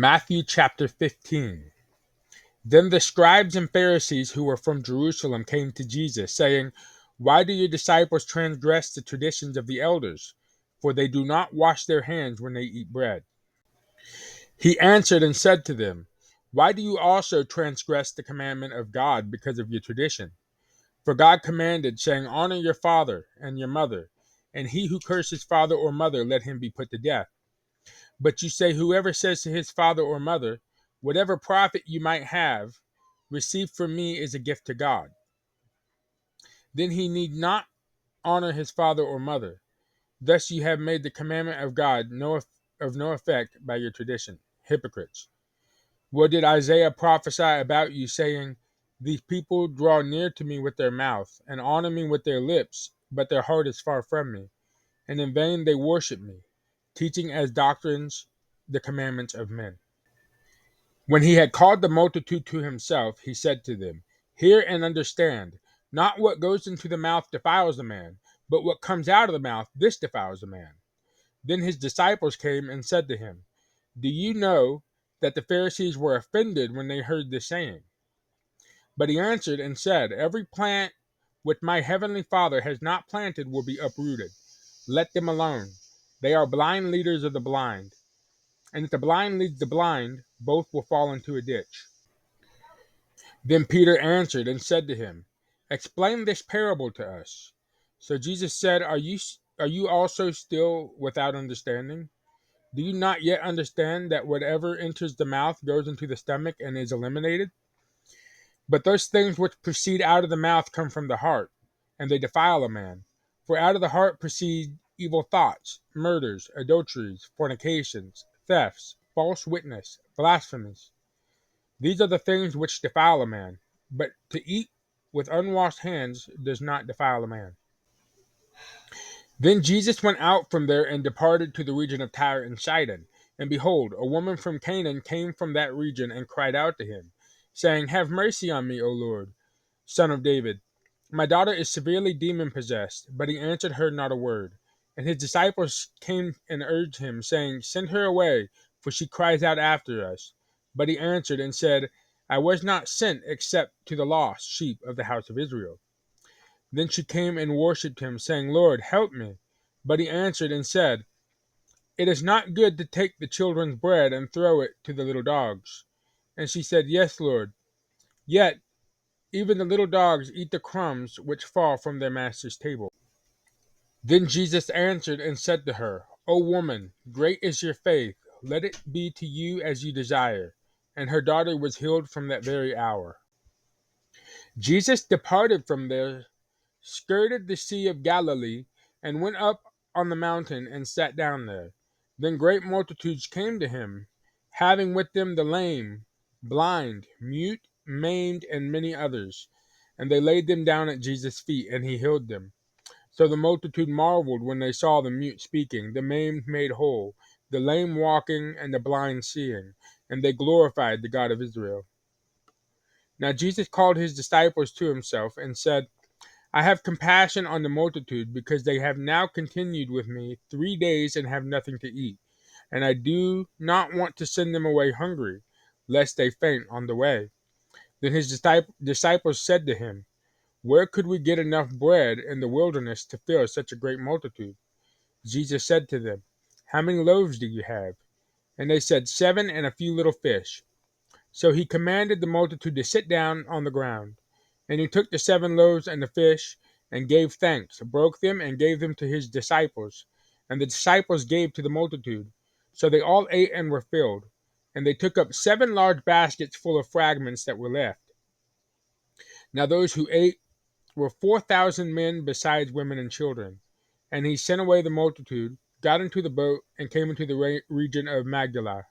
Matthew chapter 15. Then the scribes and Pharisees who were from Jerusalem came to Jesus, saying, "Why do your disciples transgress the traditions of the elders? For they do not wash their hands when they eat bread." He answered and said to them, "Why do you also transgress the commandment of God because of your tradition? For God commanded, saying, 'Honor your father and your mother,' and he who curses father or mother, let him be put to death. But you say, whoever says to his father or mother, 'Whatever profit you might have received from me is a gift to God,' then he need not honor his father or mother. Thus you have made the commandment of God of no effect by your tradition. Hypocrites! What did Isaiah prophesy about you, saying, 'These people draw near to me with their mouth, and honor me with their lips, but their heart is far from me, and in vain they worship me, teaching as doctrines the commandments of men.'" When he had called the multitude to himself, he said to them, "Hear and understand. Not what goes into the mouth defiles a man, but what comes out of the mouth, this defiles a man." Then his disciples came and said to him, "Do you know that the Pharisees were offended when they heard this saying?" But he answered and said, "Every plant which my heavenly Father has not planted will be uprooted. Let them alone. They are blind leaders of the blind. And if the blind leads the blind, both will fall into a ditch." Then Peter answered and said to him, "Explain this parable to us." So Jesus said, Are you also still without understanding? Do you not yet understand that whatever enters the mouth goes into the stomach and is eliminated? But those things which proceed out of the mouth come from the heart, and they defile a man. For out of the heart proceed evil thoughts, murders, adulteries, fornications, thefts, false witness, blasphemies. These are the things which defile a man, but to eat with unwashed hands does not defile a man. Then Jesus went out from there and departed to the region of Tyre and Sidon. And behold, a woman from Canaan came from that region and cried out to him, saying, "Have mercy on me, O Lord, Son of David. My daughter is severely demon possessed." But he answered her not a word. And his disciples came and urged him, saying, "Send her away, for she cries out after us." But he answered and said, "I was not sent except to the lost sheep of the house of Israel." Then she came and worshipped him, saying, "Lord, help me." But he answered and said, "It is not good to take the children's bread and throw it to the little dogs." And she said, "Yes, Lord. Yet even the little dogs eat the crumbs which fall from their master's table." Then Jesus answered and said to her, "O woman, great is your faith. Let it be to you as you desire." And her daughter was healed from that very hour. Jesus departed from there, skirted the Sea of Galilee, and went up on the mountain and sat down there. Then great multitudes came to him, having with them the lame, blind, mute, maimed, and many others. And they laid them down at Jesus' feet, and he healed them. So the multitude marveled when they saw the mute speaking, the maimed made whole, the lame walking, and the blind seeing, and they glorified the God of Israel. Now Jesus called his disciples to himself and said, "I have compassion on the multitude, because they have now continued with me 3 days and have nothing to eat. And I do not want to send them away hungry, lest they faint on the way." Then his disciples said to him, "Where could we get enough bread in the wilderness to fill such a great multitude?" Jesus said to them, "How many loaves do you have?" And they said, "7 and a few little fish." So he commanded the multitude to sit down on the ground. And he took the 7 loaves and the fish, and gave thanks, broke them, and gave them to his disciples. And the disciples gave to the multitude. So they all ate and were filled. And they took up 7 large baskets full of fragments that were left. Now those who ate were 4,000 men, besides women and children. And he sent away the multitude, got into the boat, and came into the region of Magdala.